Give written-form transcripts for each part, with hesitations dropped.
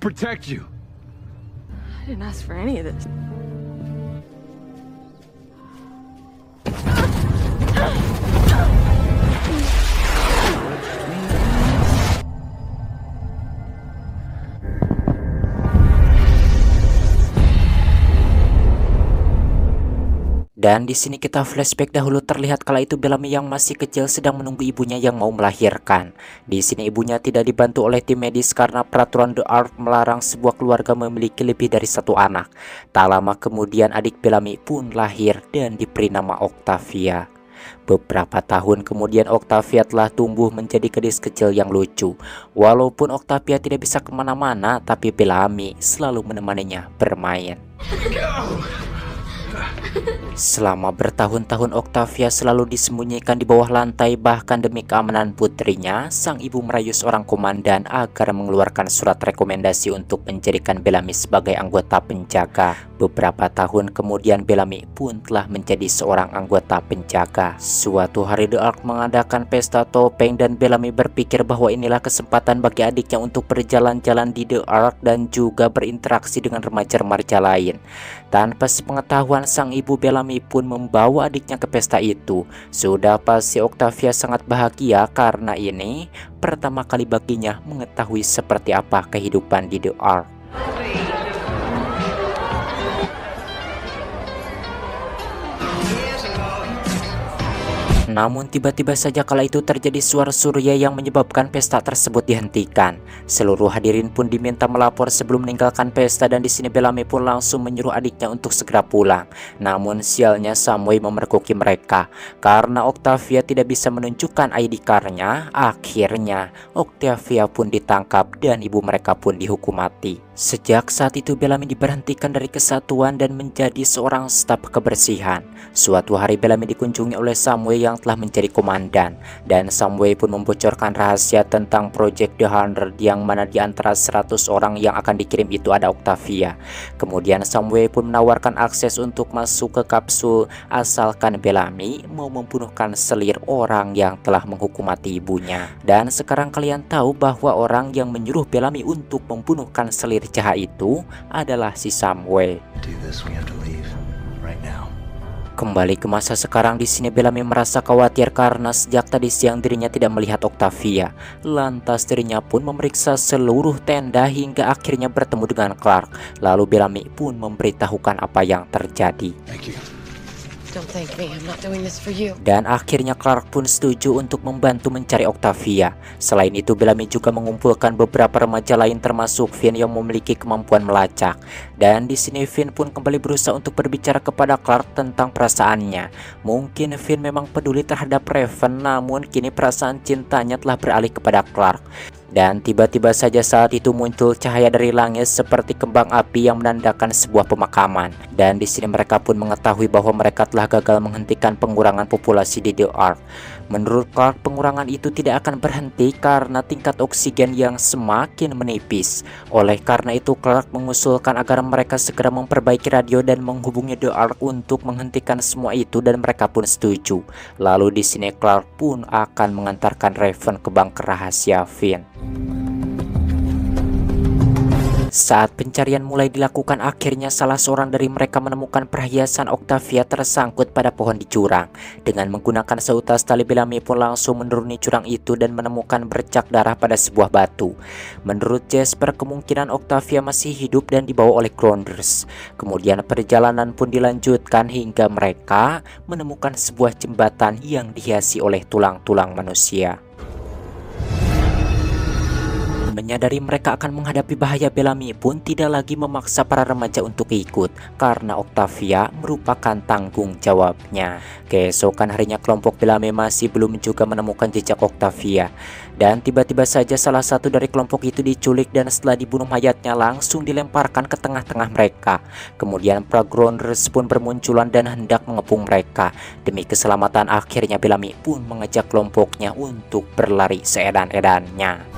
protect you. I didn't ask for any of this. Dan di sini kita flashback dahulu, terlihat kala itu Bellamy yang masih kecil sedang menunggu ibunya yang mau melahirkan. Di sini ibunya tidak dibantu oleh tim medis karena peraturan The Ark melarang sebuah keluarga memiliki lebih dari satu anak. Tak lama kemudian adik Bellamy pun lahir dan diberi nama Octavia. Beberapa tahun kemudian Octavia telah tumbuh menjadi gadis kecil yang lucu. Walaupun Octavia tidak bisa kemana-mana, tapi Bellamy selalu menemaninya bermain. Selama bertahun-tahun Octavia selalu disembunyikan di bawah lantai, bahkan demi keamanan putrinya, sang ibu merayu seorang komandan agar mengeluarkan surat rekomendasi untuk menjadikan Bellamy sebagai anggota penjaga. Beberapa tahun kemudian Bellamy pun telah menjadi seorang anggota penjaga. Suatu hari The Ark mengadakan pesta topeng dan Bellamy berpikir bahwa inilah kesempatan bagi adiknya untuk berjalan-jalan di The Ark dan juga berinteraksi dengan remaja-remaja lain. Tanpa sepengetahuan sang ibu, Bellamy pun membawa adiknya ke pesta itu. Sudah pasti Octavia sangat bahagia karena ini pertama kali baginya mengetahui seperti apa kehidupan di The Ark. Namun tiba-tiba saja kala itu terjadi suara surya yang menyebabkan pesta tersebut dihentikan. Seluruh hadirin pun diminta melapor sebelum meninggalkan pesta, dan di sini Bellamy pun langsung menyuruh adiknya untuk segera pulang. Namun sialnya Samway memergoki mereka. Karena Octavia tidak bisa menunjukkan ID card-nya, akhirnya Octavia pun ditangkap dan ibu mereka pun dihukum mati. Sejak saat itu Bellamy diberhentikan dari kesatuan dan menjadi seorang staf kebersihan. Suatu hari Bellamy dikunjungi oleh Samway yang telah menjadi komandan, dan Samway pun membocorkan rahasia tentang Project The 100 yang mana di antara 100 orang yang akan dikirim itu ada Octavia. Kemudian Samway pun menawarkan akses untuk masuk ke kapsul asalkan Bellamy mau membunuhkan selir orang yang telah menghukum mati ibunya. Dan sekarang kalian tahu bahwa orang yang menyuruh Bellamy untuk membunuhkan selir jahat itu adalah si Samway. Kembali ke masa sekarang, di sini Bellamy merasa khawatir karena sejak tadi siang dirinya tidak melihat Octavia. Lantas dirinya pun memeriksa seluruh tenda hingga akhirnya bertemu dengan Clark. Lalu Bellamy pun memberitahukan apa yang terjadi. Don't thank me, I'm not doing this for you. Dan akhirnya Clark pun setuju untuk membantu mencari Octavia. Selain itu Bellamy juga mengumpulkan beberapa remaja lain termasuk Finn yang memiliki kemampuan melacak. Dan di sini Finn pun kembali berusaha untuk berbicara kepada Clark tentang perasaannya. Mungkin Finn memang peduli terhadap Raven, namun kini perasaan cintanya telah beralih kepada Clark. Dan tiba-tiba saja saat itu muncul cahaya dari langit seperti kembang api yang menandakan sebuah pemakaman. Dan di sini mereka pun mengetahui bahwa mereka telah gagal menghentikan pengurangan populasi di The Ark. Menurut Clark, pengurangan itu tidak akan berhenti karena tingkat oksigen yang semakin menipis. Oleh karena itu Clark mengusulkan agar mereka segera memperbaiki radio dan menghubungi The Ark untuk menghentikan semua itu, dan mereka pun setuju. Lalu di sini Clark pun akan mengantarkan Raven ke bunker rahasia Finn. Saat pencarian mulai dilakukan, akhirnya salah seorang dari mereka menemukan perhiasan Octavia tersangkut pada pohon di jurang. Dengan menggunakan seutas tali, Bellamy pun langsung menuruni jurang itu dan menemukan bercak darah pada sebuah batu. Menurut Jasper, kemungkinan Octavia masih hidup dan dibawa oleh Grounders. Kemudian perjalanan pun dilanjutkan hingga mereka menemukan sebuah jembatan yang dihiasi oleh tulang-tulang manusia. Menyadari mereka akan menghadapi bahaya, Bellamy pun tidak lagi memaksa para remaja untuk ikut karena Octavia merupakan tanggung jawabnya. Keesokan harinya kelompok Bellamy masih belum juga menemukan jejak Octavia. Dan tiba-tiba saja salah satu dari kelompok itu diculik dan setelah dibunuh mayatnya langsung dilemparkan ke tengah-tengah mereka. Kemudian para Grounders pun bermunculan dan hendak mengepung mereka. Demi keselamatan akhirnya Bellamy pun mengajak kelompoknya untuk berlari seedan-edannya.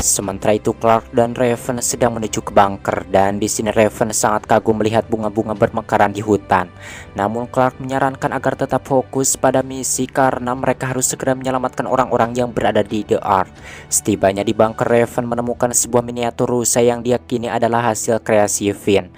Sementara itu Clark dan Raven sedang menuju ke bunker, dan di sini Raven sangat kagum melihat bunga-bunga bermekaran di hutan. Namun Clark menyarankan agar tetap fokus pada misi karena mereka harus segera menyelamatkan orang-orang yang berada di The Ark. Setibanya di bunker, Raven menemukan sebuah miniatur rusa yang diyakini adalah hasil kreasi Finn.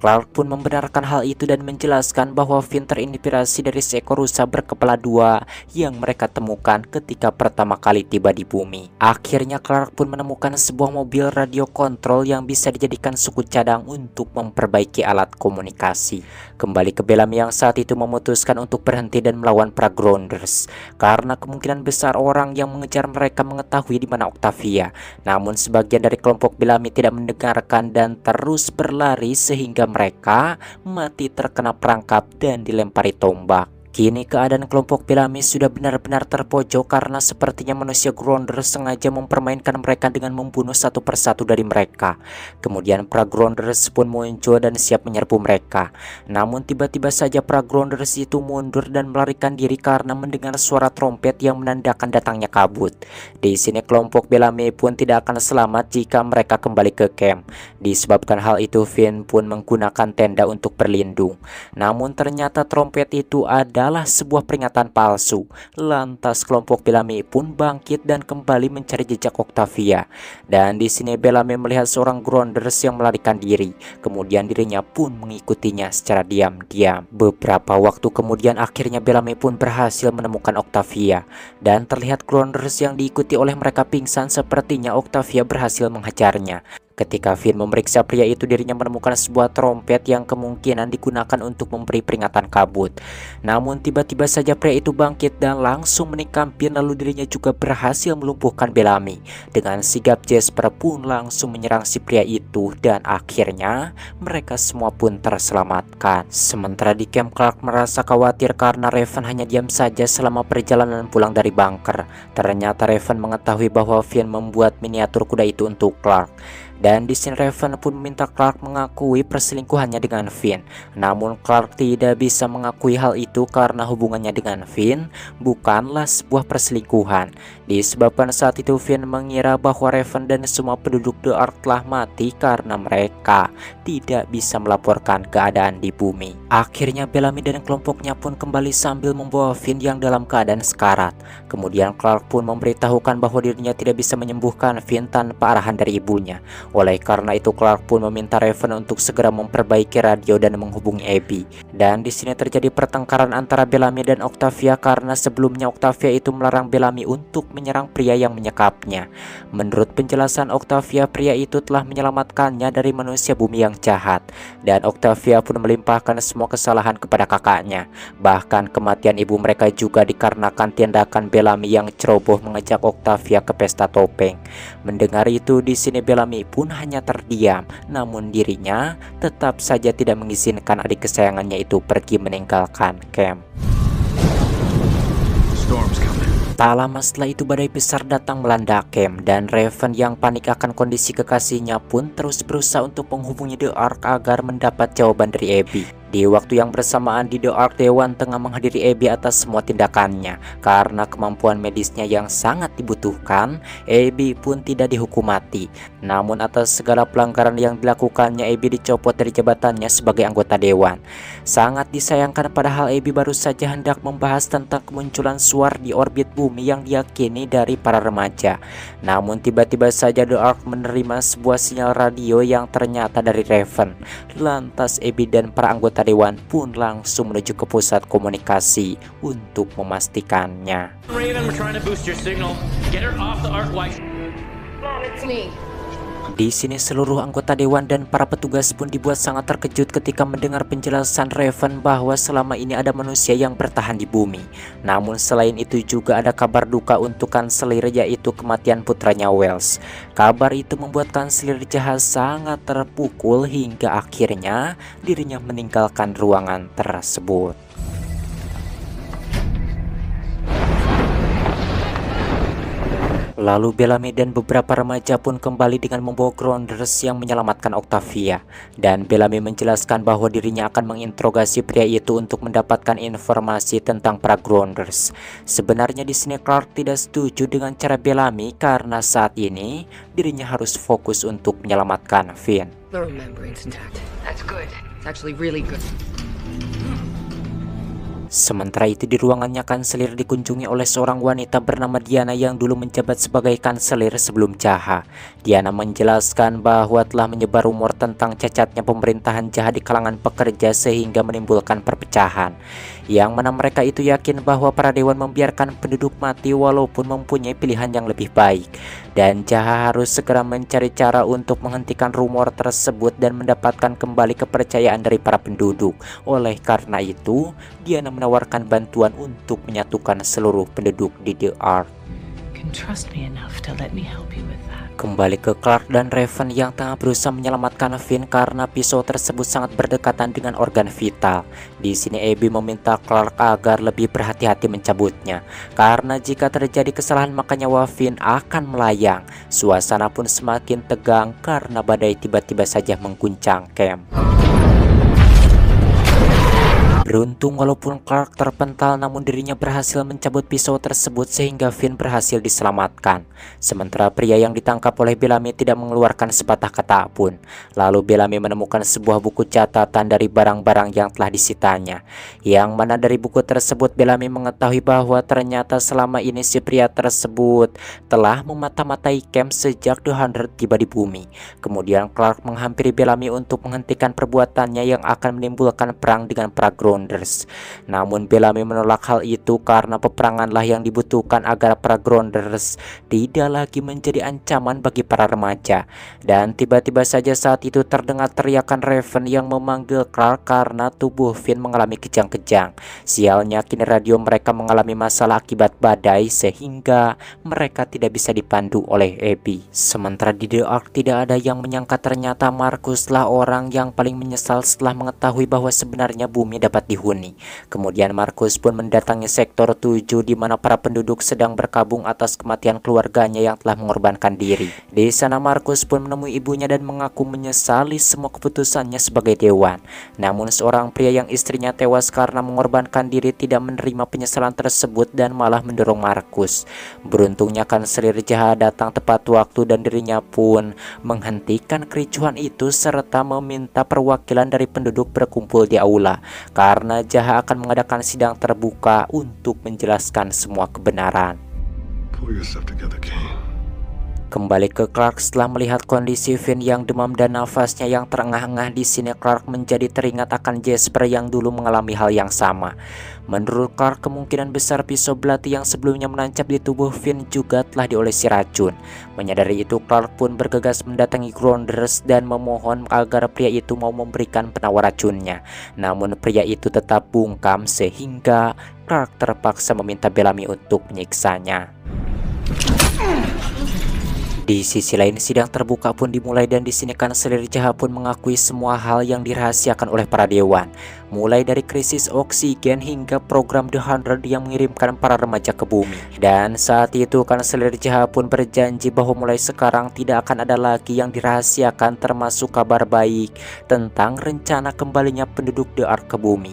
Clark pun membenarkan hal itu dan menjelaskan bahwa Finn terinspirasi dari seekor rusa berkepala dua yang mereka temukan ketika pertama kali tiba di bumi. Akhirnya Clark pun menemukan sebuah mobil radio kontrol yang bisa dijadikan suku cadang untuk memperbaiki alat komunikasi. Kembali ke Bellamy yang saat itu memutuskan untuk berhenti dan melawan para Grounders karena kemungkinan besar orang yang mengejar mereka mengetahui di mana Octavia. Namun sebagian dari kelompok Bellamy tidak mendengarkan dan terus berlari sehingga mereka mati terkena perangkap dan dilempari tombak. Kini keadaan kelompok Bellamy sudah benar-benar terpojok karena sepertinya manusia Grounder sengaja mempermainkan mereka dengan membunuh satu persatu dari mereka. Kemudian para Grounders pun muncul dan siap menyerbu mereka. Namun tiba-tiba saja para Grounders itu mundur dan melarikan diri karena mendengar suara trompet yang menandakan datangnya kabut. Di sini kelompok Bellamy pun tidak akan selamat jika mereka kembali ke camp. Disebabkan hal itu, Finn pun menggunakan tenda untuk berlindung. Namun ternyata trompet itu adalah sebuah peringatan palsu. Lantas kelompok Bellamy pun bangkit dan kembali mencari jejak Octavia. Dan di sini Bellamy melihat seorang Grounders yang melarikan diri. Kemudian dirinya pun mengikutinya secara diam-diam. Beberapa waktu kemudian akhirnya Bellamy pun berhasil menemukan Octavia. Dan terlihat Grounders yang diikuti oleh mereka pingsan, sepertinya Octavia berhasil menghajarnya. Ketika Finn memeriksa pria itu, dirinya menemukan sebuah trompet yang kemungkinan digunakan untuk memberi peringatan kabut. Namun tiba-tiba saja pria itu bangkit dan langsung menikam Finn, lalu dirinya juga berhasil melumpuhkan Bellamy. Dengan sigap Jasper pun langsung menyerang si pria itu dan akhirnya mereka semua pun terselamatkan. Sementara di camp, Clark merasa khawatir karena Raven hanya diam saja selama perjalanan pulang dari bunker. Ternyata Raven mengetahui bahwa Finn membuat miniatur kuda itu untuk Clark. Dan di sini Raven pun meminta Clark mengakui perselingkuhannya dengan Finn. Namun Clark tidak bisa mengakui hal itu karena hubungannya dengan Finn bukanlah sebuah perselingkuhan. Disebabkan saat itu Finn mengira bahwa Raven dan semua penduduk The Ark telah mati karena mereka tidak bisa melaporkan keadaan di bumi. Akhirnya Bellamy dan kelompoknya pun kembali sambil membawa Finn yang dalam keadaan sekarat. Kemudian Clark pun memberitahukan bahwa dirinya tidak bisa menyembuhkan Finn tanpa arahan dari ibunya. Oleh karena itu Clark pun meminta Raven untuk segera memperbaiki radio dan menghubungi Abby. Dan di sini terjadi pertengkaran antara Bellamy dan Octavia karena sebelumnya Octavia itu melarang Bellamy untuk menyerang pria yang menyekapnya. Menurut penjelasan Octavia, pria itu telah menyelamatkannya dari manusia bumi yang jahat. Dan Octavia pun melimpahkan semua kesalahan kepada kakaknya. Bahkan kematian ibu mereka juga dikarenakan tindakan Bellamy yang ceroboh mengajak Octavia ke pesta topeng. Mendengar itu, di sini Bellamy pun hanya terdiam, namun dirinya tetap saja tidak mengizinkan adik kesayangannya itu pergi meninggalkan camp. Tak lama setelah itu badai besar datang melanda camp dan Raven yang panik akan kondisi kekasihnya pun terus berusaha untuk menghubungi The Ark agar mendapat jawaban dari Abby. Di waktu yang bersamaan di The Ark, Dewan tengah menghadiri Abby atas semua tindakannya. Karena kemampuan medisnya yang sangat dibutuhkan, Abby pun tidak dihukum mati. Namun atas segala pelanggaran yang dilakukannya, Abby dicopot dari jabatannya sebagai anggota Dewan. Sangat disayangkan, padahal Abby baru saja hendak membahas tentang kemunculan suar di orbit bumi yang diyakini dari para remaja. Namun tiba-tiba saja The Ark menerima sebuah sinyal radio yang ternyata dari Raven. Lantas Abby dan para anggota Dewan pun langsung menuju ke pusat komunikasi untuk memastikannya. Raven, we're trying to boost your signal. Get her off the Ark while... Mom, it's me. Di sini seluruh anggota Dewan dan para petugas pun dibuat sangat terkejut ketika mendengar penjelasan Raven bahwa selama ini ada manusia yang bertahan di bumi. Namun selain itu juga ada kabar duka untuk kanselir, yaitu kematian putranya Wells. Kabar itu membuat kanselir jahat sangat terpukul hingga akhirnya dirinya meninggalkan ruangan tersebut. Lalu Bellamy dan beberapa remaja pun kembali dengan membawa Grounders yang menyelamatkan Octavia. Dan Bellamy menjelaskan bahwa dirinya akan menginterogasi pria itu untuk mendapatkan informasi tentang para Grounders. Sebenarnya di sini Clark tidak setuju dengan cara Bellamy karena saat ini dirinya harus fokus untuk menyelamatkan Finn. The remembrance intact. That's good. It's actually really good. Sementara itu di ruangannya kanselir dikunjungi oleh seorang wanita bernama Diana yang dulu menjabat sebagai kanselir sebelum Jaha. Diana menjelaskan bahwa telah menyebar rumor tentang cacatnya pemerintahan Jaha di kalangan pekerja sehingga menimbulkan perpecahan. Yang mana mereka itu yakin bahwa para dewan membiarkan penduduk mati walaupun mempunyai pilihan yang lebih baik. Dan Jaha harus segera mencari cara untuk menghentikan rumor tersebut dan mendapatkan kembali kepercayaan dari para penduduk. Oleh karena itu, Diana menawarkan bantuan untuk menyatukan seluruh penduduk di The Ark. Kembali ke Clark dan Raven yang tengah berusaha menyelamatkan Finn karena pisau tersebut sangat berdekatan dengan organ vital. Di sini Abby meminta Clark agar lebih berhati-hati mencabutnya karena jika terjadi kesalahan maka nyawa Finn akan melayang. Suasana pun semakin tegang karena badai tiba-tiba saja mengguncang camp. Beruntung walaupun Clark terpental namun dirinya berhasil mencabut pisau tersebut sehingga Finn berhasil diselamatkan. Sementara pria yang ditangkap oleh Bellamy tidak mengeluarkan sepatah kata pun. Lalu Bellamy menemukan sebuah buku catatan dari barang-barang yang telah disitanya. Yang mana dari buku tersebut Bellamy mengetahui bahwa ternyata selama ini si pria tersebut telah memata-matai camp sejak The Hundred tiba di bumi. Kemudian Clark menghampiri Bellamy untuk menghentikan perbuatannya yang akan menimbulkan perang dengan para Grounders. Namun Bellamy menolak hal itu karena peperanganlah yang dibutuhkan agar para Grounders tidak lagi menjadi ancaman bagi para remaja. Dan tiba-tiba saja saat itu terdengar teriakan Raven yang memanggil Clark karena tubuh Finn mengalami kejang-kejang. Sialnya kini radio mereka mengalami masalah akibat badai sehingga mereka tidak bisa dipandu oleh Abby. Sementara di The Ark tidak ada yang menyangka ternyata Marcus lah orang yang paling menyesal setelah mengetahui bahwa sebenarnya bumi dapat dihuni. Kemudian Marcus pun mendatangi sektor 7 di mana para penduduk sedang berkabung atas kematian keluarganya yang telah mengorbankan diri. Di sana Marcus pun menemui ibunya dan mengaku menyesali semua keputusannya sebagai dewan. Namun seorang pria yang istrinya tewas karena mengorbankan diri tidak menerima penyesalan tersebut dan malah mendorong Marcus. Beruntungnya kanselir Jaha datang tepat waktu dan dirinya pun menghentikan kericuhan itu serta meminta perwakilan dari penduduk berkumpul di aula karena Jaha akan mengadakan sidang terbuka untuk menjelaskan semua kebenaran. Kembali ke Clark setelah melihat kondisi Finn yang demam dan nafasnya yang terengah-engah. Di sini Clark menjadi teringat akan Jasper yang dulu mengalami hal yang sama. Menurut Clark kemungkinan besar pisau belati yang sebelumnya menancap di tubuh Finn juga telah diolesi racun. Menyadari itu Clark pun bergegas mendatangi Grounders dan memohon agar pria itu mau memberikan penawar racunnya. Namun pria itu tetap bungkam sehingga Clark terpaksa meminta Bellamy untuk menyiksanya. Di sisi lain sidang terbuka pun dimulai dan di sini kanselir Jaha pun mengakui semua hal yang dirahasiakan oleh para dewan, mulai dari krisis oksigen hingga program The Hundred yang mengirimkan para remaja ke bumi. Dan saat itu kanselir Jaha pun berjanji bahwa mulai sekarang tidak akan ada lagi yang dirahasiakan termasuk kabar baik tentang rencana kembalinya penduduk The Ark ke bumi.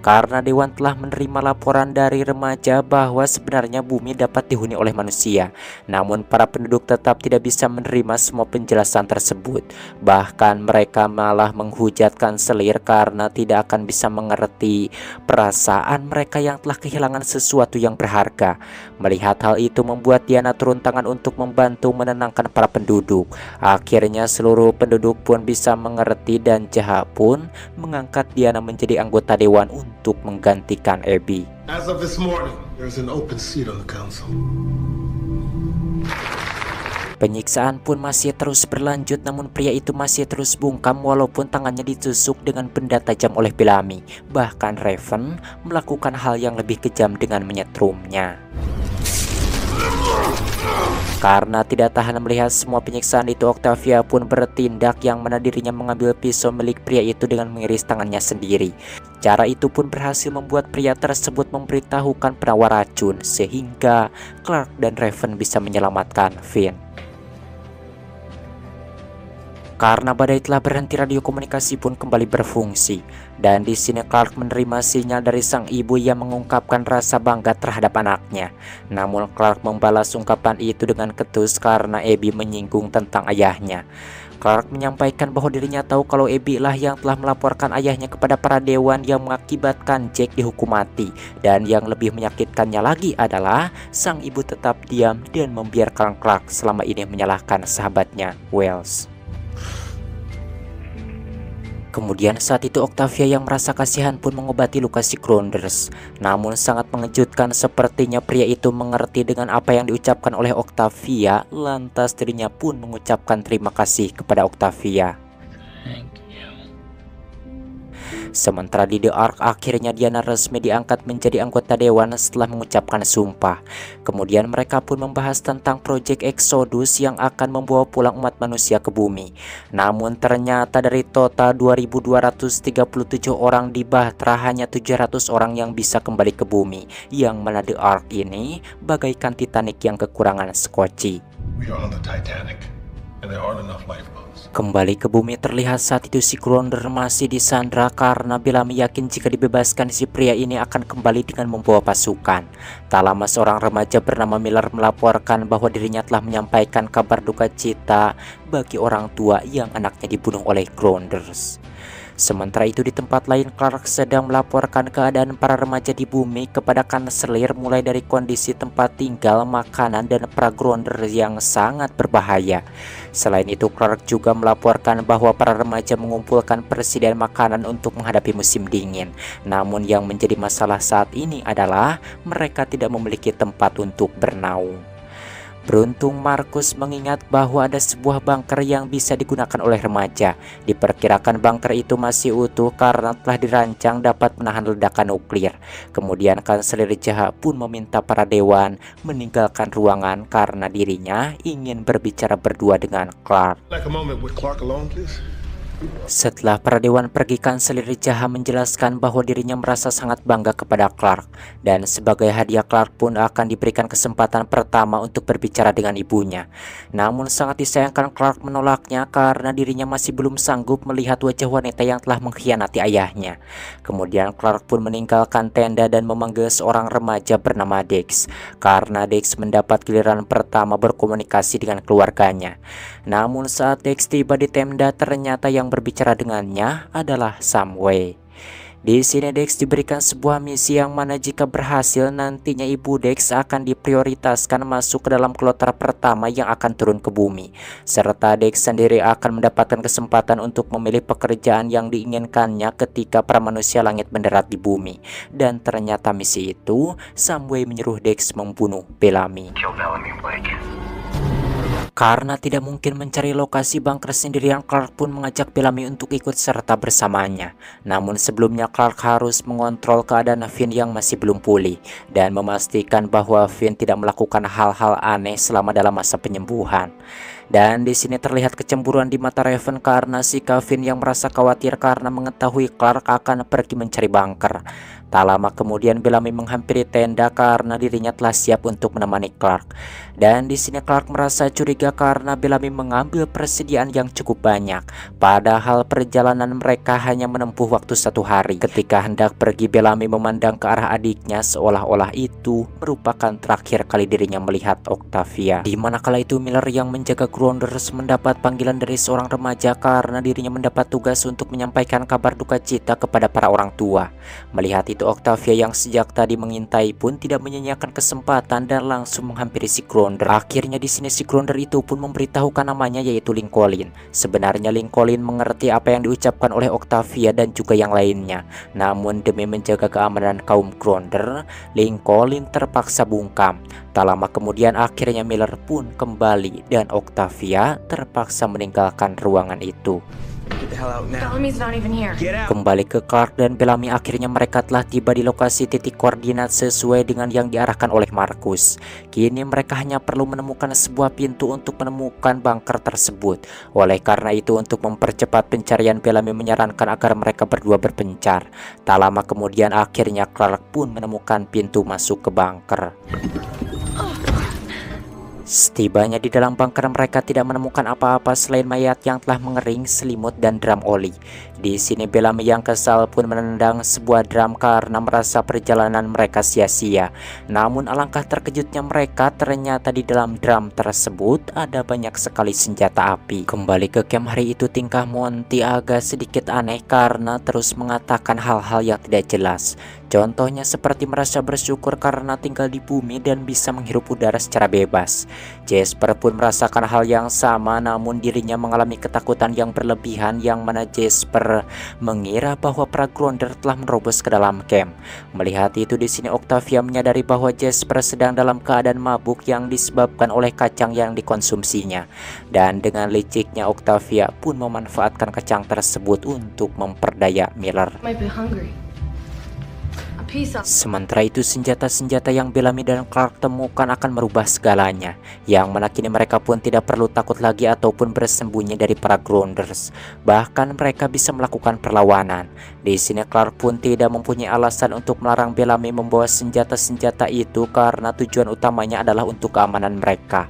Karena dewan telah menerima laporan dari remaja bahwa sebenarnya bumi dapat dihuni oleh manusia. Namun para penduduk tetap tidak bisa menerima semua penjelasan tersebut. Bahkan mereka malah menghujat kanselir karena tidak akan bisa mengerti perasaan mereka yang telah kehilangan sesuatu yang berharga. Melihat hal itu membuat Diana turun tangan untuk membantu menenangkan para penduduk. Akhirnya seluruh penduduk pun bisa mengerti dan Jaha pun mengangkat Diana menjadi anggota dewan untuk menggantikan Abby. As of this morning, there's an open seat on the council. Penyiksaan pun masih terus berlanjut namun pria itu masih terus bungkam walaupun tangannya ditusuk dengan benda tajam oleh Bellamy. Bahkan Raven melakukan hal yang lebih kejam dengan menyetrumnya. Karena tidak tahan melihat semua penyiksaan itu, Octavia pun bertindak yang mana dirinya mengambil pisau milik pria itu dengan mengiris tangannya sendiri. Cara itu pun berhasil membuat pria tersebut memberitahukan penawar racun sehingga Clark dan Raven bisa menyelamatkan Finn. Karena badai telah berhenti, radio komunikasi pun kembali berfungsi. Dan di sini Clark menerima sinyal dari sang ibu yang mengungkapkan rasa bangga terhadap anaknya. Namun Clark membalas ungkapan itu dengan ketus karena Abby menyinggung tentang ayahnya. Clark menyampaikan bahwa dirinya tahu kalau Abby lah yang telah melaporkan ayahnya kepada para dewan yang mengakibatkan Jack dihukum mati. Dan yang lebih menyakitkannya lagi adalah sang ibu tetap diam dan membiarkan Clark selama ini menyalahkan sahabatnya Wells. Kemudian saat itu Octavia yang merasa kasihan pun mengobati luka si Grounders. Namun sangat mengejutkan, sepertinya pria itu mengerti dengan apa yang diucapkan oleh Octavia. Lantas dirinya pun mengucapkan terima kasih kepada Octavia. Sementara di The Ark, akhirnya Diana resmi diangkat menjadi anggota dewan setelah mengucapkan sumpah. Kemudian mereka pun membahas tentang proyek Exodus yang akan membawa pulang umat manusia ke bumi. Namun ternyata dari total 2.237 orang di Bahtera, hanya 700 orang yang bisa kembali ke bumi. Yang mana The Ark ini bagaikan Titanic yang kekurangan skoci. We are on the Titanic, and there aren't enough lifeboats. Kembali ke bumi terlihat saat itu si Grounder masih disandra karena Bellamy yakin jika dibebaskan si pria ini akan kembali dengan membawa pasukan. Tak lama seorang remaja bernama Miller melaporkan bahwa dirinya telah menyampaikan kabar duka cita bagi orang tua yang anaknya dibunuh oleh Grounders. Sementara itu di tempat lain, Clark sedang melaporkan keadaan para remaja di bumi kepada kanselir, mulai dari kondisi tempat tinggal, makanan, dan para Grounder yang sangat berbahaya. Selain itu, Clark juga melaporkan bahwa para remaja mengumpulkan persediaan makanan untuk menghadapi musim dingin. Namun yang menjadi masalah saat ini adalah mereka tidak memiliki tempat untuk bernaung. Beruntung Marcus mengingat bahwa ada sebuah bunker yang bisa digunakan oleh remaja. Diperkirakan bunker itu masih utuh karena telah dirancang dapat menahan ledakan nuklir. Kemudian kanselir jahat pun meminta para dewan meninggalkan ruangan karena dirinya ingin berbicara berdua dengan Clark. Like a moment with Clark alone, please. Setelah para dewan pergi, kanselir jahat menjelaskan bahwa dirinya merasa sangat bangga kepada Clark. Dan sebagai hadiah, Clark pun akan diberikan kesempatan pertama untuk berbicara dengan ibunya. Namun sangat disayangkan Clark menolaknya karena dirinya masih belum sanggup melihat wajah wanita yang telah mengkhianati ayahnya. Kemudian Clark pun meninggalkan tenda dan memanggil seorang remaja bernama Dex, karena Dex mendapat giliran pertama berkomunikasi dengan keluarganya. Namun saat Dex tiba di tenda, ternyata yang berbicara dengannya adalah Samway. Di sini Dex diberikan sebuah misi yang mana jika berhasil nantinya ibu Dex akan diprioritaskan masuk ke dalam kloter pertama yang akan turun ke bumi. Serta Dex sendiri akan mendapatkan kesempatan untuk memilih pekerjaan yang diinginkannya ketika para manusia langit mendarat di bumi. Dan ternyata misi itu, Samway menyuruh Dex membunuh Bellamy. Karena tidak mungkin mencari lokasi bunker sendirian, Clark pun mengajak Bellamy untuk ikut serta bersamanya. Namun sebelumnya Clark harus mengontrol keadaan Finn yang masih belum pulih dan memastikan bahwa Finn tidak melakukan hal-hal aneh selama dalam masa penyembuhan. Dan di sini terlihat kecemburuan di mata Raven karena si Finn yang merasa khawatir karena mengetahui Clark akan pergi mencari bunker. Tak lama kemudian Bellamy menghampiri tenda karena dirinya telah siap untuk menemani Clark. Dan di sini Clark merasa curiga karena Bellamy mengambil persediaan yang cukup banyak. Padahal perjalanan mereka hanya menempuh waktu 1 hari. Ketika hendak pergi, Bellamy memandang ke arah adiknya seolah-olah itu merupakan terakhir kali dirinya melihat Octavia. Di mana kala itu Miller yang menjaga Grounders mendapat panggilan dari seorang remaja karena dirinya mendapat tugas untuk menyampaikan kabar duka cita kepada para orang tua. Melihat itu Octavia yang sejak tadi mengintai pun tidak menyanyiakan kesempatan dan langsung menghampiri si Grounder. Akhirnya di sini si Grounder itu pun memberitahukan namanya, yaitu Lincoln. Sebenarnya Lincoln mengerti apa yang diucapkan oleh Octavia dan juga yang lainnya. Namun demi menjaga keamanan kaum Grounder, Lincoln terpaksa bungkam. Tak lama kemudian akhirnya Miller pun kembali dan Octavia terpaksa meninggalkan ruangan itu. Get the hell out now. Bellamy's not even here. Get out. Kembali ke Clark dan Bellamy, akhirnya mereka telah tiba di lokasi titik koordinat sesuai dengan yang diarahkan oleh Marcus. Kini mereka hanya perlu menemukan sebuah pintu untuk menemukan bunker tersebut. Oleh karena itu, untuk mempercepat pencarian, Bellamy menyarankan agar mereka berdua berpencar. Tak lama kemudian akhirnya Clark pun menemukan pintu masuk ke bunker. Setibanya di dalam bunker, mereka tidak menemukan apa-apa selain mayat yang telah mengering, selimut, dan drum oli. Di sini Bellamy yang kesal pun menendang sebuah drum karena merasa perjalanan mereka sia-sia. Namun alangkah terkejutnya mereka, ternyata di dalam drum tersebut ada banyak sekali senjata api. Kembali ke camp hari itu, tingkah Monty agak sedikit aneh karena terus mengatakan hal-hal yang tidak jelas. Contohnya seperti merasa bersyukur karena tinggal di bumi dan bisa menghirup udara secara bebas. Jasper pun merasakan hal yang sama, namun dirinya mengalami ketakutan yang berlebihan, yang mana Jasper mengira bahwa para Gronder telah menerobos ke dalam camp. Melihat itu, di sini Octavia menyadari bahwa Jasper sedang dalam keadaan mabuk yang disebabkan oleh kacang yang dikonsumsinya. Dan dengan liciknya Octavia pun memanfaatkan kacang tersebut untuk memperdaya Miller. Might be hungry. A piece of Sementara itu, senjata-senjata yang Bellamy dan Clark temukan akan merubah segalanya, yang mana kini mereka pun tidak perlu takut lagi ataupun bersembunyi dari para Grounders. Bahkan mereka bisa melakukan perlawanan. Di sini Clark pun tidak mempunyai alasan untuk melarang Bellamy membawa senjata-senjata itu karena tujuan utamanya adalah untuk keamanan mereka.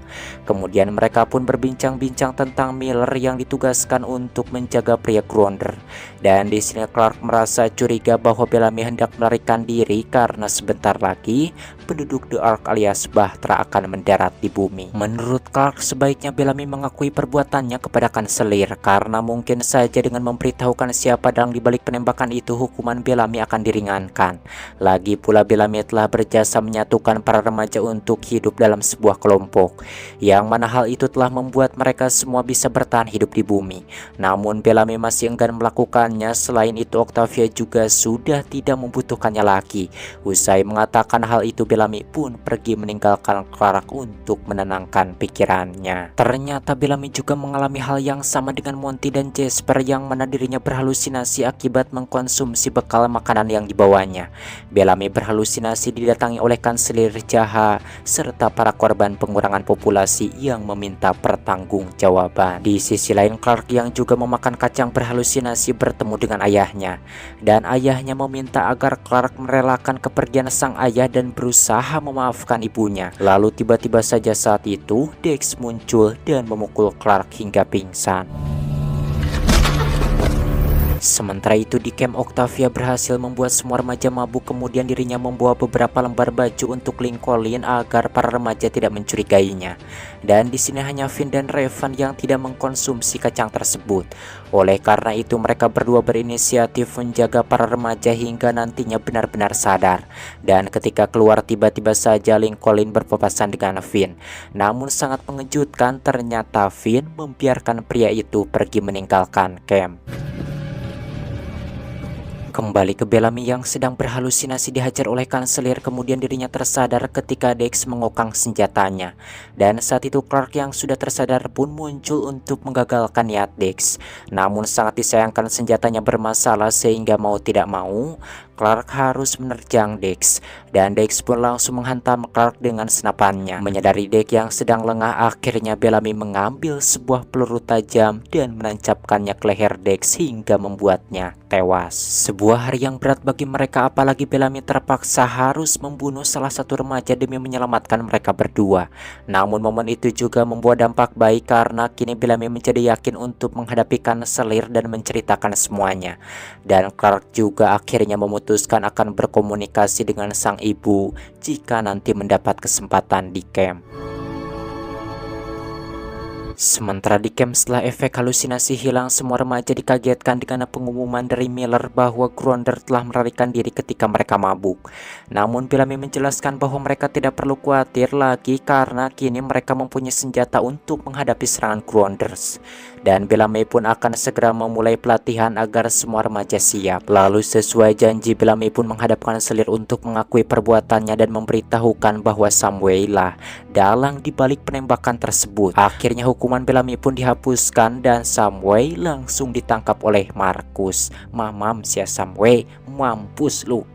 Kemudian mereka pun berbincang-bincang tentang Miller yang ditugaskan untuk menjaga pria Grounder. Dan di sini Clark merasa curiga bahwa Bellamy hendak melarikan diri karena sebentar lagi penduduk The Ark alias Bahtera akan mendarat di bumi. Menurut Clark, sebaiknya Bellamy mengakui perbuatannya kepada kanselir karena mungkin saja dengan memberitahukan siapa dalang di balik penembakan itu, hukuman Bellamy akan diringankan. Lagi pula Bellamy telah berjasa menyatukan para remaja untuk hidup dalam sebuah kelompok, yang mana hal itu telah membuat mereka semua bisa bertahan hidup di bumi. Namun Bellamy masih enggan melakukannya. Selain itu, Octavia juga sudah tidak membutuhkannya lagi. Usai mengatakan hal itu, Bellamy pun pergi meninggalkan Clark untuk menenangkan pikirannya. Ternyata Bellamy juga mengalami hal yang sama dengan Monty dan Jasper, yang mana dirinya berhalusinasi akibat mengkonsumsi bekal makanan yang dibawanya. Bellamy berhalusinasi didatangi oleh kanselir jaha serta para korban pengurangan populasi yang meminta pertanggungjawaban. Di sisi lain, Clark yang juga memakan kacang berhalusinasi bertemu dengan ayahnya, dan ayahnya meminta agar Clark merelakan kepergian sang ayah dan berusaha memaafkan ibunya. Lalu tiba-tiba saja saat itu Dex muncul dan memukul Clark hingga pingsan. Sementara itu di camp, Octavia berhasil membuat semua remaja mabuk, kemudian dirinya membawa beberapa lembar baju untuk Lincoln agar para remaja tidak mencurigainya. Dan di sini hanya Finn dan Revan yang tidak mengkonsumsi kacang tersebut. Oleh karena itu mereka berdua berinisiatif menjaga para remaja hingga nantinya benar-benar sadar. Dan ketika keluar, tiba-tiba saja Lincoln berpapasan dengan Finn. Namun sangat mengejutkan, ternyata Finn membiarkan pria itu pergi meninggalkan camp. Kembali ke Bellamy yang sedang berhalusinasi dihajar oleh kanselir, kemudian dirinya tersadar ketika Dex mengokang senjatanya. Dan saat itu Clark yang sudah tersadar pun muncul untuk menggagalkan niat Dex. Namun sangat disayangkan senjatanya bermasalah sehingga mau tidak mau Clark harus menerjang Dex, dan Dex pun langsung menghantam Clark dengan senapannya. Menyadari Dex yang sedang lengah, akhirnya Bellamy mengambil sebuah peluru tajam dan menancapkannya ke leher Dex hingga membuatnya tewas. Sebuah hari yang berat bagi mereka, apalagi Bellamy terpaksa harus membunuh salah satu remaja demi menyelamatkan mereka berdua. Namun momen itu juga membawa dampak baik karena kini Bellamy menjadi yakin untuk menghadapi kanselir dan menceritakan semuanya. Dan Clark juga akhirnya memutuskan akan berkomunikasi dengan sang ibu jika nanti mendapat kesempatan di camp. Sementara di camp, setelah efek halusinasi hilang, semua remaja dikagetkan dengan pengumuman dari Miller bahwa Grounder telah melarikan diri ketika mereka mabuk. Namun Bellamy menjelaskan bahwa mereka tidak perlu khawatir lagi karena kini mereka mempunyai senjata untuk menghadapi serangan Grounders. Dan Bellamy pun akan segera memulai pelatihan agar semua remaja siap. Lalu sesuai janji, Bellamy pun menghadapkan kanselir untuk mengakui perbuatannya dan memberitahukan bahwa Samuel lah dalang di balik penembakan tersebut. Akhirnya hukuman hukuman Bellamy pun dihapuskan dan Samway langsung ditangkap oleh Marcus. Mamam sia Samway, mampus lu.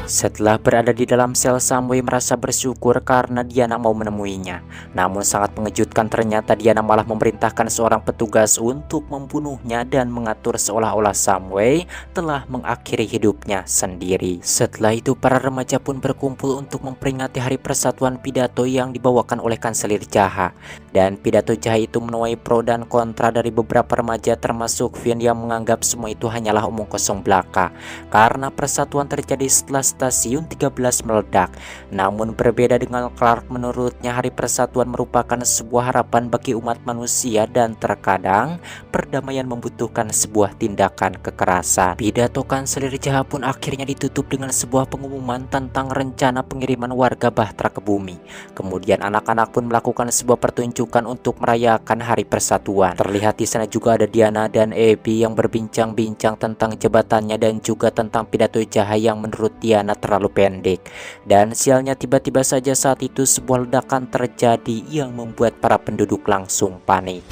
Setelah berada di dalam sel, Samway merasa bersyukur karena Diana mau menemuinya. Namun sangat mengejutkan, ternyata Diana malah memerintahkan seorang petugas untuk membunuhnya dan mengatur seolah-olah Samway telah mengakhiri hidupnya sendiri. Setelah itu para remaja pun berkumpul untuk memperingati hari persatuan pidato yang dibawakan oleh Kanselir Jaha. Dan pidato Jaha itu menuai pro dan kontra dari beberapa remaja termasuk Finn yang menganggap semua itu hanyalah omong kosong belaka karena persatuan terjadi setelah Stasiun 13 meledak. Namun berbeda dengan Clark, menurutnya hari persatuan merupakan sebuah harapan bagi umat manusia dan terkadang perdamaian membutuhkan sebuah tindakan kekerasan. Pidato Kanselir Jaha pun akhirnya ditutup dengan sebuah pengumuman tentang rencana pengiriman warga Bahtera ke bumi. Kemudian anak-anak pun melakukan sebuah pertunjukan untuk merayakan hari persatuan. Terlihat di sana juga ada Diana dan Abby yang berbincang-bincang tentang jabatannya dan juga tentang pidato Jaha yang menurut Diana terlalu pendek. Dan sialnya tiba-tiba saja saat itu sebuah ledakan terjadi yang membuat para penduduk langsung panik.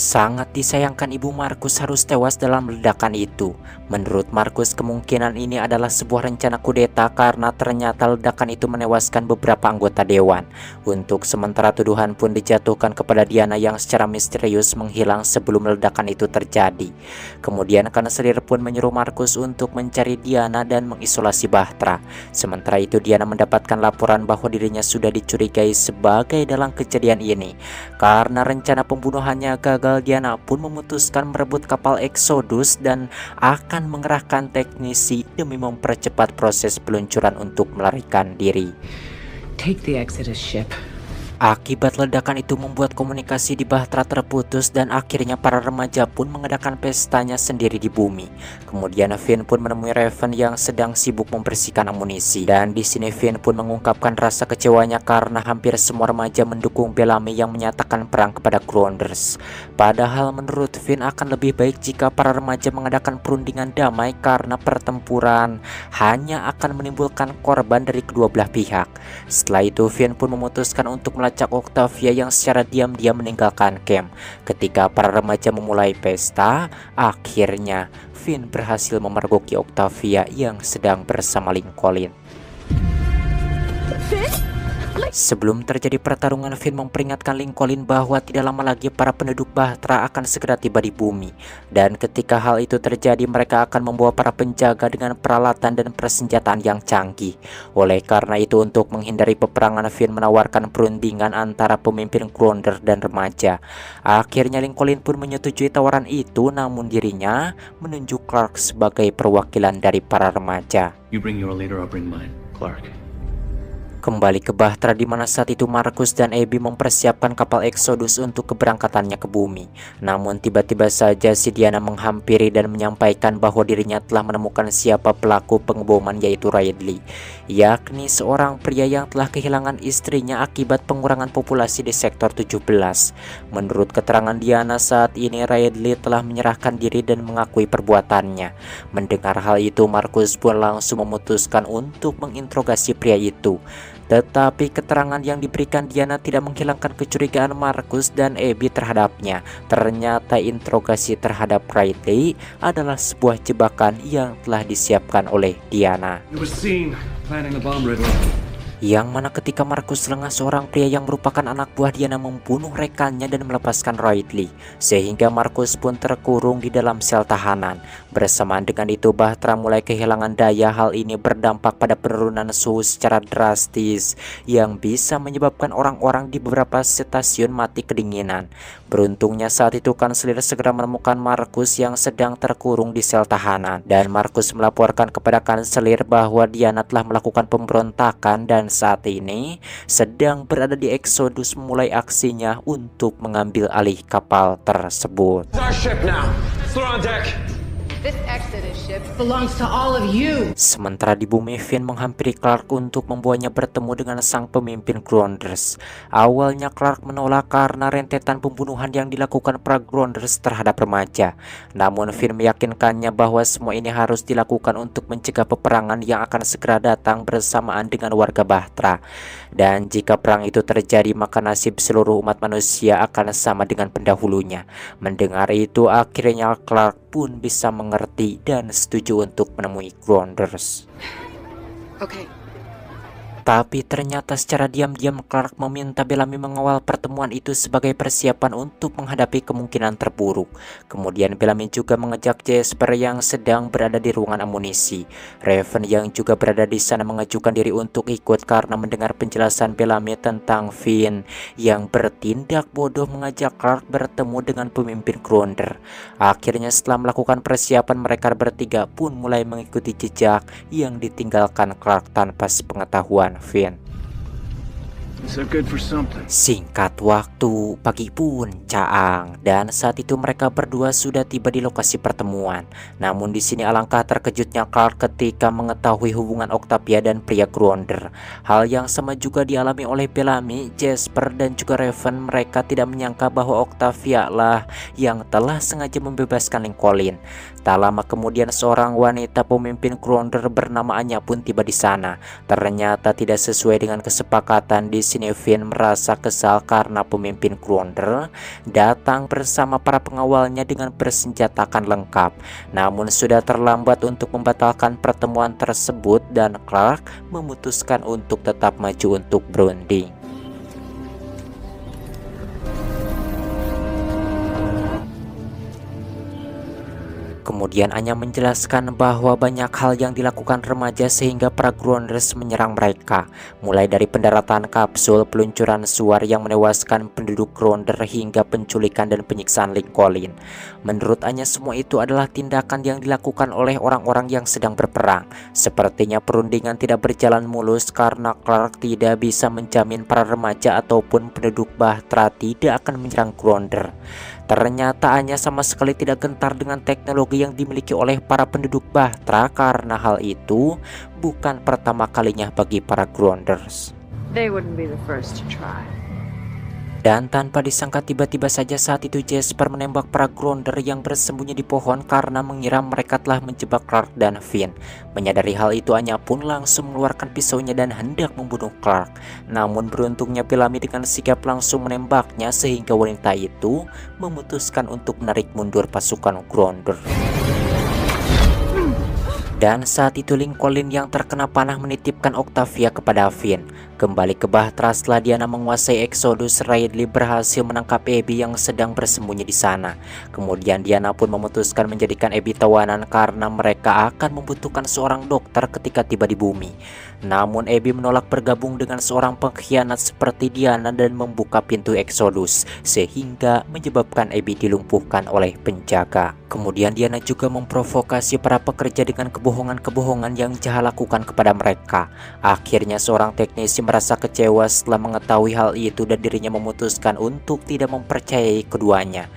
Sangat disayangkan ibu Marcus harus tewas dalam ledakan itu. Menurut Marcus, kemungkinan ini adalah sebuah rencana kudeta karena ternyata ledakan itu menewaskan beberapa anggota dewan. Untuk sementara tuduhan pun dijatuhkan kepada Diana yang secara misterius menghilang sebelum ledakan itu terjadi. Kemudian Kanselir pun menyuruh Marcus untuk mencari Diana dan mengisolasi Bahtera. Sementara itu Diana mendapatkan laporan bahwa dirinya sudah dicurigai sebagai dalang kejadian ini. Karena rencana pembunuhannya gagal, Diana pun memutuskan merebut kapal Exodus dan akan mengerahkan teknisi demi mempercepat proses peluncuran untuk melarikan diri. Take the Exodus ship. Akibat ledakan itu membuat komunikasi di Bahtera terputus dan akhirnya para remaja pun mengadakan pestanya sendiri di bumi. Kemudian Finn pun menemui Raven yang sedang sibuk membersihkan amunisi. Dan di sini Finn pun mengungkapkan rasa kecewanya karena hampir semua remaja mendukung Bellamy yang menyatakan perang kepada Grounders. Padahal menurut Finn akan lebih baik jika para remaja mengadakan perundingan damai karena pertempuran hanya akan menimbulkan korban dari kedua belah pihak. Setelah itu Finn pun memutuskan untuk melacak Octavia yang secara diam-diam meninggalkan camp. Ketika para remaja memulai pesta, akhirnya Finn berhasil memergoki Octavia yang sedang bersama Lincoln. Sebelum terjadi pertarungan, Finn memperingatkan Lincoln bahwa tidak lama lagi para penduduk Bahtera akan segera tiba di bumi. Dan ketika hal itu terjadi, mereka akan membawa para penjaga dengan peralatan dan persenjataan yang canggih. Oleh karena itu, untuk menghindari peperangan, Finn menawarkan perundingan antara pemimpin Grounder dan remaja. Akhirnya Lincoln pun menyetujui tawaran itu, namun dirinya menunjuk Clark sebagai perwakilan dari para remaja. You bring your leader, I'll bring mine, Clark. Kembali ke Bahtera di mana saat itu Marcus dan Abby mempersiapkan kapal Exodus untuk keberangkatannya ke bumi. Namun tiba-tiba saja si Diana menghampiri dan menyampaikan bahwa dirinya telah menemukan siapa pelaku pengeboman, yaitu Ridley, yakni seorang pria yang telah kehilangan istrinya akibat pengurangan populasi di sektor 17. Menurut keterangan Diana, saat ini Ridley telah menyerahkan diri dan mengakui perbuatannya. Mendengar hal itu, Marcus pun langsung memutuskan untuk menginterogasi pria itu. Tetapi keterangan yang diberikan Diana tidak menghilangkan kecurigaan Marcus dan Abby terhadapnya. Ternyata interogasi terhadap Ridley adalah sebuah jebakan yang telah disiapkan oleh Diana. You were seen planning the bomb, Ridley. Yang mana ketika Marcus lengah, seorang pria yang merupakan anak buah Diana membunuh rekannya dan melepaskan Ridley, sehingga Marcus pun terkurung di dalam sel tahanan. Bersamaan dengan itu Bahtera mulai kehilangan daya. Hal ini berdampak pada penurunan suhu secara drastis yang bisa menyebabkan orang-orang di beberapa stasiun mati kedinginan. Beruntungnya saat itu Kanselir segera menemukan Marcus yang sedang terkurung di sel tahanan, dan Marcus melaporkan kepada Kanselir bahwa Diana telah melakukan pemberontakan dan saat ini sedang berada di Exodus memulai aksinya untuk mengambil alih kapal tersebut. Our ship now. Throw on deck. This Exodus ship ship belongs to all of you. Sementara di bumi, Finn menghampiri Clark untuk membawanya bertemu dengan sang pemimpin Grounders. Awalnya Clark menolak karena rentetan pembunuhan yang dilakukan para Grounders terhadap remaja. Namun Finn meyakinkannya bahwa semua ini harus dilakukan untuk mencegah peperangan yang akan segera datang bersamaan dengan warga Bahtera. Dan jika perang itu terjadi, maka nasib seluruh umat manusia akan sama dengan pendahulunya. Mendengar itu, akhirnya Clark pun bisa mengerti dan setuju untuk menemui Grounders. Okay. Tapi ternyata secara diam-diam Clark meminta Bellamy mengawal pertemuan itu sebagai persiapan untuk menghadapi kemungkinan terburuk. Kemudian Bellamy juga mengajak Jasper yang sedang berada di ruangan amunisi. Raven yang juga berada di sana mengajukan diri untuk ikut karena mendengar penjelasan Bellamy tentang Finn yang bertindak bodoh mengajak Clark bertemu dengan pemimpin Grounder. Akhirnya setelah melakukan persiapan, mereka bertiga pun mulai mengikuti jejak yang ditinggalkan Clark tanpa sepengetahuan Finn. Singkat waktu, pagi pun caang dan saat itu mereka berdua sudah tiba di lokasi pertemuan. Namun di sini alangkah terkejutnya Clark ketika mengetahui hubungan Octavia dan pria Grounder. Hal yang sama juga dialami oleh Bellamy, Jasper dan juga Raven. Mereka tidak menyangka bahwa Octavia lah yang telah sengaja membebaskan Lincoln. Tak lama kemudian seorang wanita pemimpin Grounder bernama Anya pun tiba di sana. Ternyata tidak sesuai dengan kesepakatan. Di sini Finn merasa kesal karena pemimpin Grounder datang bersama para pengawalnya dengan bersenjatakan lengkap. Namun sudah terlambat untuk membatalkan pertemuan tersebut dan Clark memutuskan untuk tetap maju untuk berunding. Kemudian Anya menjelaskan bahwa banyak hal yang dilakukan remaja sehingga para Grounders menyerang mereka. Mulai dari pendaratan kapsul, peluncuran suar yang menewaskan penduduk Grounder hingga penculikan dan penyiksaan Lincoln. Menurut Anya semua itu adalah tindakan yang dilakukan oleh orang-orang yang sedang berperang. Sepertinya perundingan tidak berjalan mulus karena Clark tidak bisa menjamin para remaja ataupun penduduk Bahtera tidak akan menyerang Grounder. Ternyata Anya sama sekali tidak gentar dengan teknologi yang dimiliki oleh para penduduk Bahtera karena hal itu bukan pertama kalinya bagi para Grounders. They wouldn't be the first to try. Dan tanpa disangka tiba-tiba saja saat itu Jasper menembak para Grounder yang bersembunyi di pohon karena mengira mereka telah menjebak Clark dan Finn. Menyadari hal itu, Anya pun langsung mengeluarkan pisaunya dan hendak membunuh Clark. Namun beruntungnya Bellamy dengan sigap langsung menembaknya sehingga wanita itu memutuskan untuk menarik mundur pasukan Grounder. Dan saat itu Lincoln yang terkena panah menitipkan Octavia kepada Finn. Kembali ke Bahtera setelah Diana menguasai Exodus, Ridley berhasil menangkap Abby yang sedang bersembunyi di sana. Kemudian Diana pun memutuskan menjadikan Abby tawanan karena mereka akan membutuhkan seorang dokter ketika tiba di bumi. Namun Abby menolak bergabung dengan seorang pengkhianat seperti Diana dan membuka pintu Exodus sehingga menyebabkan Abby dilumpuhkan oleh penjaga. Kemudian Diana juga memprovokasi para pekerja dengan kebohongan-kebohongan yang Jaha lakukan kepada mereka. Akhirnya seorang teknisi merasa kecewa setelah mengetahui hal itu dan dirinya memutuskan untuk tidak mempercayai keduanya.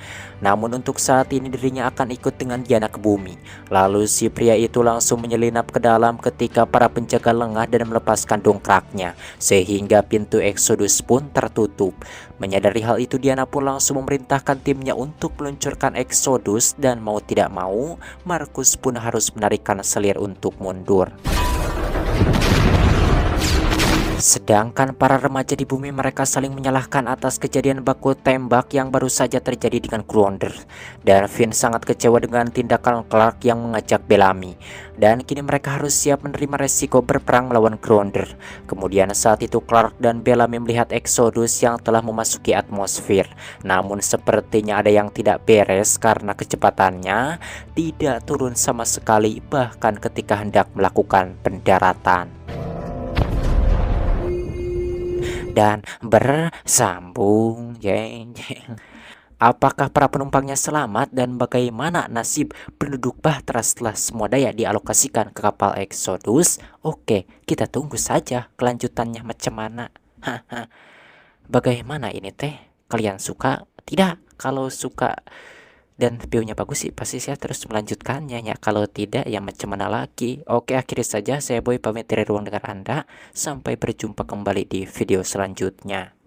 Namun untuk saat ini dirinya akan ikut dengan Diana ke bumi. Lalu si pria itu langsung menyelinap ke dalam ketika para penjaga lengah dan melepaskan dongkraknya, sehingga pintu Exodus pun tertutup. Menyadari hal itu, Diana pun langsung memerintahkan timnya untuk meluncurkan Exodus dan mau tidak mau Marcus pun harus menarikkan selir untuk mundur. Sedangkan para remaja di bumi mereka saling menyalahkan atas kejadian baku tembak yang baru saja terjadi dengan Grounder. Dan Finn sangat kecewa dengan tindakan Clark yang mengajak Bellamy. Dan kini mereka harus siap menerima resiko berperang melawan Grounder. Kemudian saat itu Clark dan Bellamy melihat Exodus yang telah memasuki atmosfer. Namun sepertinya ada yang tidak beres karena kecepatannya tidak turun sama sekali bahkan ketika hendak melakukan pendaratan. Dan bersambung. Apakah para penumpangnya selamat dan bagaimana nasib penduduk Bahtera setelah semua daya dialokasikan ke kapal Exodus? Oke, kita tunggu saja kelanjutannya macam mana. Bagaimana ini teh? Kalian suka? Tidak? Kalau suka dan viewnya bagus sih pasti saya terus melanjutkannya ya. Kalau tidak ya macam mana lagi. Oke, akhiri saja saya Boy pamit dari ruang dengar Anda. Sampai berjumpa kembali di video selanjutnya.